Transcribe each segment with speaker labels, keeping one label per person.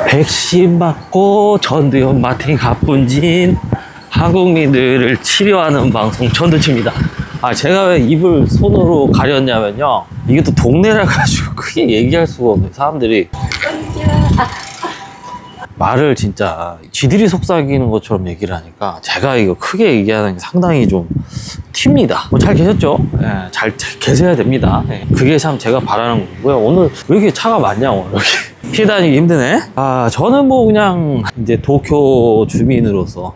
Speaker 1: 백신 맞고 전두현 마틴 가뿐진 한국민들을 치료하는 방송 전두치입니다. 제가 왜 입을 손으로 가렸냐면요, 이게 또 동네라 가지고 크게 얘기할 수가 없는 사람들이 말을 진짜 지들이 속삭이는 것처럼 얘기를 하니까 제가 이거 크게 얘기하는 게 상당히 좀 튑니다. 잘 계셨죠? 네, 잘 계셔야 됩니다. 네, 그게 참 제가 바라는 거고요. 오늘 왜 이렇게 차가 많냐, 오늘 여기. 피해 다니기 힘드네. 저는 뭐 그냥 이제 도쿄 주민으로서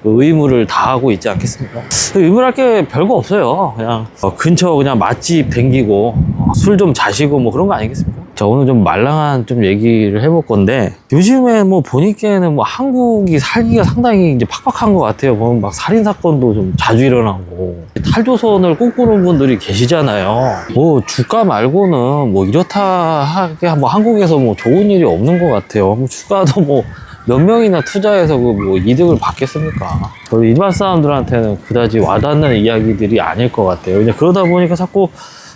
Speaker 1: 의무를 다하고 있지 않겠습니까? 의무랄 게 별거 없어요. 그냥 근처 그냥 맛집 댕기고 술 좀 자시고 뭐 그런 거 아니겠습니까? 자, 오늘 좀 말랑한 좀 얘기를 해볼 건데, 요즘에 뭐 보니까는 뭐 한국이 살기가 상당히 이제 팍팍한 것 같아요. 보면 막 살인사건도 좀 자주 일어나고, 탈조선을 꿈꾸는 분들이 계시잖아요. 뭐 주가 말고는 뭐 이렇다 하게 뭐 한국에서 뭐 좋은 일이 없는 것 같아요. 뭐 주가도 뭐 몇 명이나 투자해서 그 뭐 이득을 받겠습니까? 일반 사람들한테는 그다지 와닿는 이야기들이 아닐 것 같아요. 이제 그러다 보니까 자꾸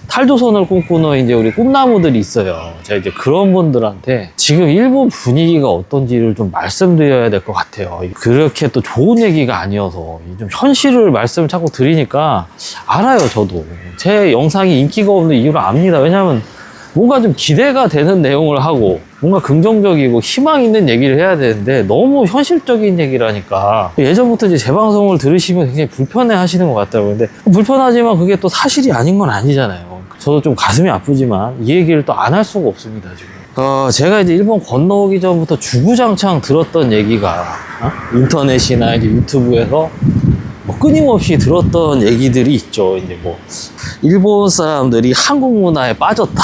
Speaker 1: 탈조선을 꿈꾸는 이제 우리 꿈나무들이 있어요. 제가 이제 그런 분들한테 지금 일본 분위기가 어떤지를 좀 말씀드려야 될 것 같아요. 그렇게 또 좋은 얘기가 아니어서 좀 현실을 말씀을 자꾸 드리니까 알아요, 저도. 제 영상이 인기가 없는 이유를 압니다. 왜냐하면 뭔가 좀 기대가 되는 내용을 하고 뭔가 긍정적이고 희망 있는 얘기를 해야 되는데 너무 현실적인 얘기를 하니까 예전부터 이제 제 방송을 들으시면 굉장히 불편해 하시는 것 같더라고요. 근데 불편하지만 그게 또 사실이 아닌 건 아니잖아요. 저도 좀 가슴이 아프지만 이 얘기를 또 안 할 수가 없습니다, 지금. 제가 이제 일본 건너오기 전부터 주구장창 들었던 얘기가 인터넷이나 이제 유튜브에서 뭐 끊임없이 들었던 얘기들이 있죠. 이제 뭐 일본 사람들이 한국 문화에 빠졌다.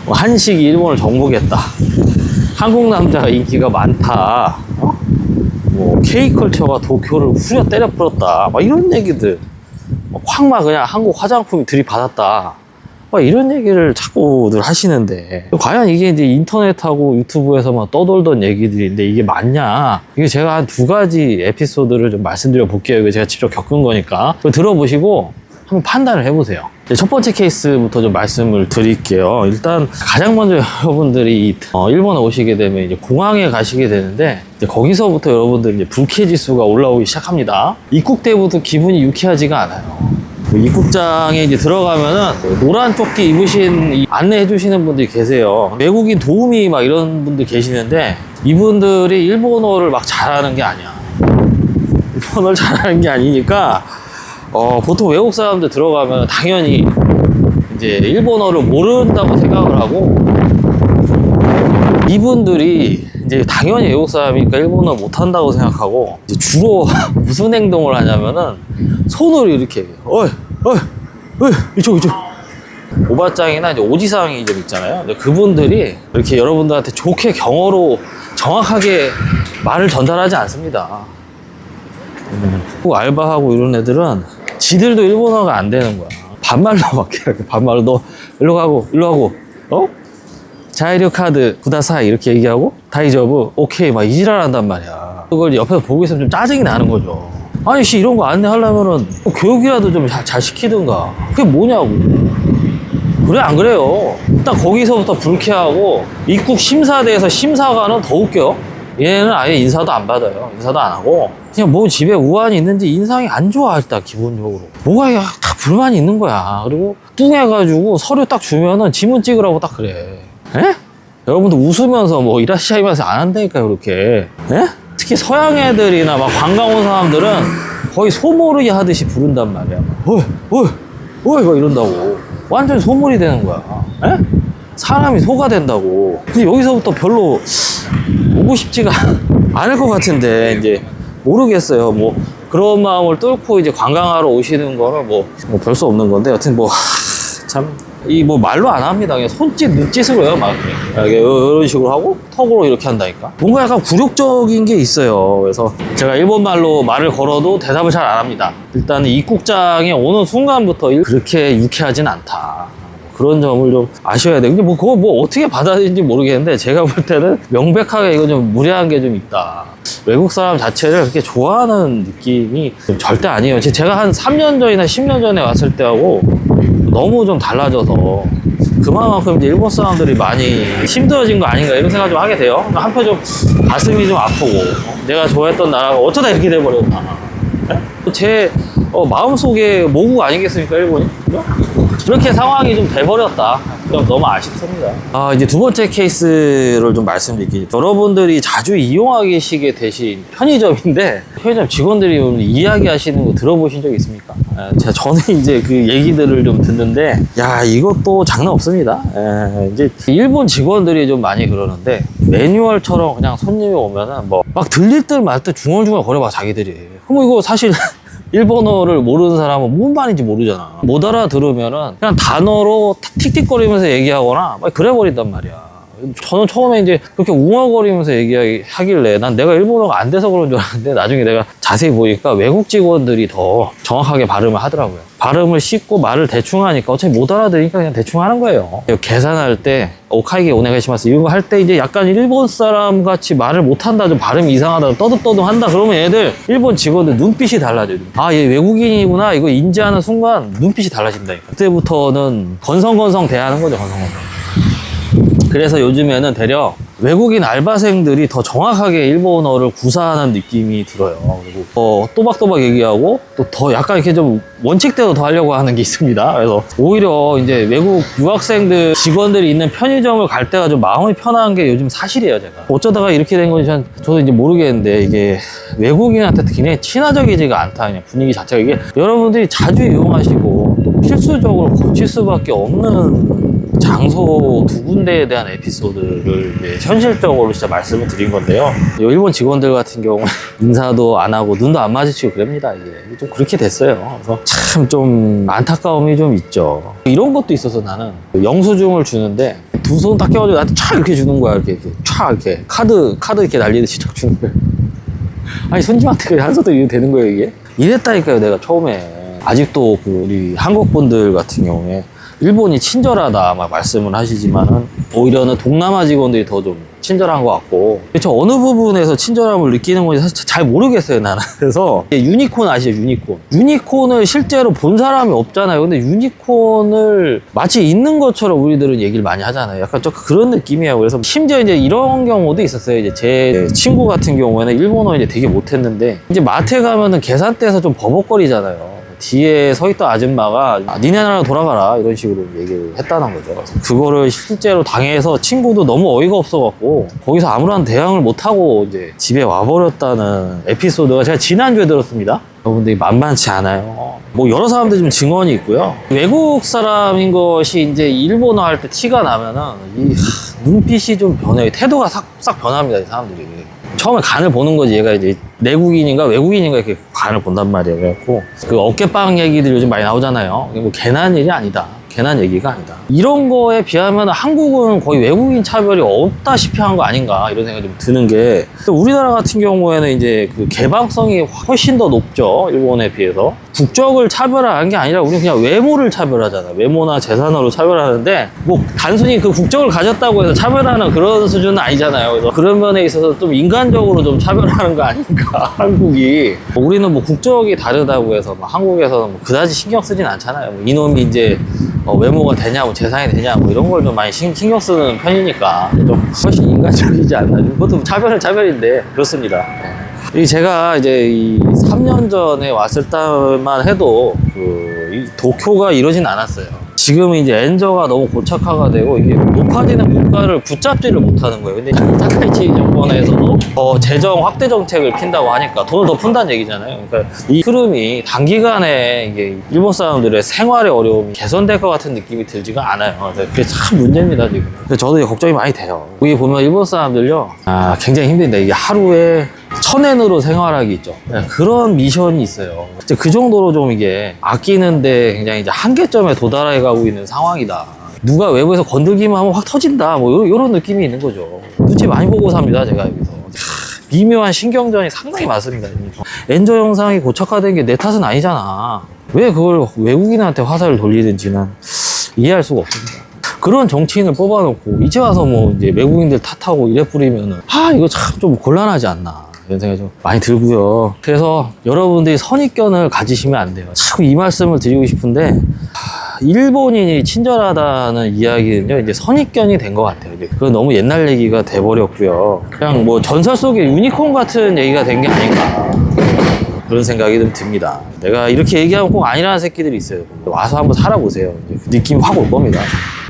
Speaker 1: 뭐 한식이 일본을 정복했다. 한국 남자가 인기가 많다. 뭐 K컬처가 도쿄를 후려 때려 풀었다. 막 이런 얘기들. 확 그냥 한국 화장품이 들이받았다. 막 이런 얘기를 자꾸들 하시는데, 과연 이게 이제 인터넷하고 유튜브에서만 떠돌던 얘기들인데 이게 맞냐? 이게 제가 한 2가지 에피소드를 좀 말씀드려 볼게요. 이거 제가 직접 겪은 거니까. 들어보시고 한번 판단을 해보세요. 첫 번째 케이스부터 좀 말씀을 드릴게요. 일단 가장 먼저 여러분들이 일본에 오시게 되면 이제 공항에 가시게 되는데, 이제 거기서부터 여러분들 이제 불쾌 지수가 올라오기 시작합니다. 입국 때부터 기분이 유쾌하지가 않아요. 입국장에 이제 들어가면은 노란 조끼 입으신 안내해 주시는 분들이 계세요. 외국인 도우미 막 이런 분들 계시는데, 이분들이 일본어를 막 잘하는 게 아니야. 일본어를 잘하는 게 아니니까 보통 외국 사람들 들어가면 당연히 이제 일본어를 모른다고 생각을 하고, 이분들이 이제 당연히 외국 사람이니까 일본어 못한다고 생각하고, 이제 주로 무슨 행동을 하냐면은 손으로 이렇게 어이 이쪽 오바짱이나 이제 오지상이 좀 있잖아요. 그분들이 이렇게 여러분들한테 좋게 경어로 정확하게 말을 전달하지 않습니다. 알바하고 이런 애들은 지들도 일본어가 안 되는 거야. 반말로밖에. 반말로 너 일로 가고 자이류 카드 구다사이 이렇게 얘기하고 다이저브 오케이 막 이지랄 한단 말이야. 그걸 옆에서 보고 있으면 좀 짜증이 나는 거죠. 아니 씨, 이런 거 안내하려면은 교육이라도 좀 잘 시키든가. 그게 뭐냐고. 그래 안 그래요? 일단 거기서부터 불쾌하고, 입국 심사대에서 심사관은 더 웃겨. 얘는 아예 인사도 안 받아요. 인사도 안 하고 그냥 뭐 집에 우환이 있는지 인상이 안 좋아. 일단 기본적으로 뭐가 다 불만이 있는 거야. 그리고 뚱해가지고 서류 딱 주면은 지문 찍으라고 딱 그래. 에? 여러분들 웃으면서 뭐 이라시아이마스 안 한다니까 그렇게. 에? 특히 서양 애들이나 막 관광 온 사람들은 거의 소몰이 하듯이 부른단 말이야. 어이 막 이런다고. 완전 소몰이 되는 거야. 에? 사람이 소가 된다고. 근데 여기서부터 별로 오고 싶지가 않을 것 같은데, 이제 모르겠어요. 뭐 그런 마음을 뚫고 이제 관광하러 오시는 거는 뭐 별 수 없는 건데, 여튼 뭐 참 이 뭐 말로 안 합니다. 그냥 손짓 눈짓으로 해요. 막 이런 식으로 하고 턱으로 이렇게 한다니까. 뭔가 약간 굴욕적인 게 있어요. 그래서 제가 일본 말로 말을 걸어도 대답을 잘 안 합니다. 일단 입국장에 오는 순간부터 그렇게 유쾌하진 않다. 그런 점을 좀 아셔야 돼요. 근데 뭐 그거 뭐 어떻게 받아들인지 모르겠는데, 제가 볼 때는 명백하게 이거 좀 무례한 게 좀 있다. 외국 사람 자체를 그렇게 좋아하는 느낌이 좀 절대 아니에요. 제가 한 3년 전이나 10년 전에 왔을 때하고 너무 좀 달라져서 그만큼 이제 일본 사람들이 많이 힘들어진 거 아닌가 이런 생각 좀 하게 돼요. 한편 좀 가슴이 좀 아프고 내가 좋아했던 나라가 어쩌다 이렇게 돼버렸나. 제 마음속에 모국 아니겠습니까, 일본이? 그렇게 상황이 좀 돼버렸다. 좀 너무 아쉽습니다. 이제 두 번째 케이스를 좀 말씀드릴게요. 여러분들이 자주 이용하시게 되신 편의점인데, 편의점 직원들이 오늘 이야기하시는 거 들어보신 적 있습니까? 저는 이제 그 얘기들을 좀 듣는데, 야, 이것도 장난 없습니다. 이제 일본 직원들이 좀 많이 그러는데, 매뉴얼처럼 그냥 손님이 오면은 막 들릴 듯 말 듯 중얼중얼 거려봐, 자기들이. 그럼 이거 사실 일본어를 모르는 사람은 뭔 말인지 모르잖아. 못 알아들으면은 그냥 단어로 틱틱거리면서 얘기하거나 막 그래버린단 말이야. 저는 처음에 이제 그렇게 웅얼거리면서 얘기하길래 난 내가 일본어가 안 돼서 그런 줄 알았는데 나중에 내가 자세히 보니까 외국 직원들이 더 정확하게 발음을 하더라고요. 발음을 씻고 말을 대충 하니까 어차피 못 알아들으니까 그냥 대충 하는 거예요. 계산할 때 오카이게 오네가시마스 이런 거 할 때 이제 약간 일본 사람 같이 말을 못 한다, 좀 발음이 이상하다, 떠듬떠듬 한다 그러면 얘들 일본 직원들 눈빛이 달라져요. 얘 외국인이구나 이거 인지하는 순간 눈빛이 달라진다니까. 그때부터는 건성건성 대하는 거죠, 건성건성. 그래서 요즘에는 되려 외국인 알바생들이 더 정확하게 일본어를 구사하는 느낌이 들어요. 그리고 또박또박 얘기하고 또 더 약간 이렇게 좀 원칙대로 더 하려고 하는 게 있습니다. 그래서 오히려 이제 외국 유학생들 직원들이 있는 편의점을 갈 때가 좀 마음이 편한 게 요즘 사실이에요, 제가. 어쩌다가 이렇게 된 건지 저도 이제 모르겠는데 이게 외국인한테 굉장히 친화적이지가 않다, 그냥 분위기 자체가. 이게 여러분들이 자주 이용하시고 또 필수적으로 거칠 수밖에 없는 장소 두 군데에 대한 에피소드를 이제 현실적으로 진짜 말씀을 드린 건데요. 일본 직원들 같은 경우 인사도 안 하고 눈도 안 마주치고 그럽니다. 이게 좀 그렇게 됐어요. 그래서 참 좀 안타까움이 좀 있죠. 이런 것도 있어서 나는 영수증을 주는데 두 손 딱 껴가지고 나한테 촥 이렇게 주는 거야. 이렇게 촥 이렇게 카드 이렇게 날리듯이 촥 주는 거야. 아니 손님한테 그냥 한 손도 이렇게 되는 거예요, 이게? 이랬다니까요, 내가 처음에. 아직도 우리 한국 분들 같은 경우에 일본이 친절하다 막 말씀을 하시지만은 오히려는 동남아 직원들이 더 좀 친절한 것 같고, 저 어느 부분에서 친절함을 느끼는 건지 사실 잘 모르겠어요, 나는. 그래서 유니콘 아시죠? 유니콘을 실제로 본 사람이 없잖아요. 근데 유니콘을 마치 있는 것처럼 우리들은 얘기를 많이 하잖아요. 약간 좀 그런 느낌이에요. 그래서 심지어 이제 이런 경우도 있었어요. 이제 제 친구 같은 경우에는 일본어 이제 되게 못했는데 이제 마트에 가면은 계산대에서 좀 버벅거리잖아요. 뒤에 서 있던 아줌마가 니네 나라 돌아가라 이런 식으로 얘기를 했다는 거죠. 그거를 실제로 당해서 친구도 너무 어이가 없어갖고 거기서 아무런 대응을 못하고 이제 집에 와버렸다는 에피소드가 제가 지난주에 들었습니다. 여러분들이 만만치 않아요. 여러 사람들 좀 증언이 있고요. 외국 사람인 것이 이제 일본어 할 때 티가 나면은 눈빛이 좀 변해요. 태도가 싹 변합니다, 이 사람들이. 처음에 간을 보는 거지. 얘가 이제 내국인인가 외국인인가 이렇게 간을 본단 말이에요. 그래갖고 그 어깨빵 얘기들 요즘 많이 나오잖아요. 뭐 괜한 일이 아니다. 괜한 얘기가 아니다. 이런 거에 비하면 한국은 거의 외국인 차별이 없다시피 한 거 아닌가 이런 생각이 좀 드는 게, 우리나라 같은 경우에는 이제 그 개방성이 훨씬 더 높죠, 일본에 비해서. 국적을 차별하는 게 아니라 우리는 그냥 외모를 차별하잖아. 외모나 재산으로 차별하는데 뭐 단순히 그 국적을 가졌다고 해서 차별하는 그런 수준은 아니잖아요. 그래서 그런 면에 있어서 좀 인간적으로 좀 차별하는 거 아닌가 한국이. 우리는 뭐 국적이 다르다고 해서 한국에서는 뭐 그다지 신경 쓰진 않잖아요. 이놈이 이제 외모가 되냐, 뭐 재산이 되냐, 뭐 이런 걸 좀 많이 신경 쓰는 편이니까 좀 훨씬 인간적이지 않나. 그것도 차별은 차별인데 그렇습니다. 제가 이제 이 3년 전에 왔을 때만 해도 이 도쿄가 이러진 않았어요. 지금은 이제 엔저가 너무 고착화가 되고 이게 높아지는 물가를 붙잡지를 못하는 거예요. 근데 타카이치 정권에서도 재정 확대 정책을 핀다고 하니까 돈을 더 푼다는 얘기잖아요. 그러니까 이 흐름이 단기간에 이게 일본 사람들의 생활의 어려움이 개선될 것 같은 느낌이 들지가 않아요. 그게 참 문제입니다, 지금. 그래서 저도 이제 걱정이 많이 돼요. 여기 보면 일본 사람들요, 굉장히 힘듭니다. 이게 하루에 1000엔으로 생활하기 있죠. 그런 미션이 있어요. 그 정도로 좀 이게 아끼는데 굉장히 이제 한계점에 도달해 가고 있는 상황이다. 누가 외부에서 건들기만 하면 확 터진다. 뭐 이런 느낌이 있는 거죠. 눈치 많이 보고 삽니다, 제가 여기서. 미묘한 신경전이 상당히 많습니다. 엔저 영상이 고착화된 게 내 탓은 아니잖아. 왜 그걸 외국인한테 화살을 돌리는지는 이해할 수가 없습니다. 그런 정치인을 뽑아놓고 이제 와서 뭐 이제 외국인들 탓하고 이래 뿌리면은 이거 참 좀 곤란하지 않나 이런 생각이 좀 많이 들고요. 그래서 여러분들이 선입견을 가지시면 안 돼요. 자꾸 이 말씀을 드리고 싶은데 일본인이 친절하다는 이야기는요, 이제 선입견이 된 것 같아요. 이제 그건 너무 옛날 얘기가 돼버렸고요. 그냥 뭐 전설 속의 유니콘 같은 얘기가 된 게 아닌가. 그런 생각이 좀 듭니다. 내가 이렇게 얘기하면 꼭 아니라는 새끼들이 있어요. 와서 한번 살아보세요. 이제 그 느낌 확 올 겁니다.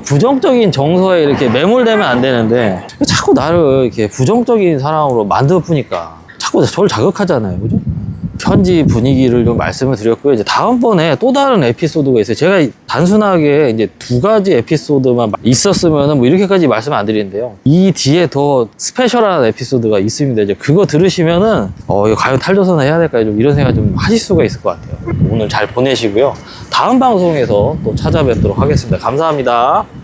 Speaker 1: 부정적인 정서에 이렇게 매몰되면 안 되는데 자꾸 나를 이렇게 부정적인 사람으로 만들어 푸니까 자꾸 저를 자극하잖아요. 그죠? 현지 분위기를 좀 말씀을 드렸고요. 이제 다음번에 또 다른 에피소드가 있어요. 제가 단순하게 이제 2가지 에피소드만 있었으면은 뭐 이렇게까지 말씀 안 드리는데요. 이 뒤에 더 스페셜한 에피소드가 있습니다. 이제 그거 들으시면은 이거 과연 탈조선을 해야 될까요? 좀 이런 생각 좀 하실 수가 있을 것 같아요. 오늘 잘 보내시고요. 다음 방송에서 또 찾아뵙도록 하겠습니다. 감사합니다.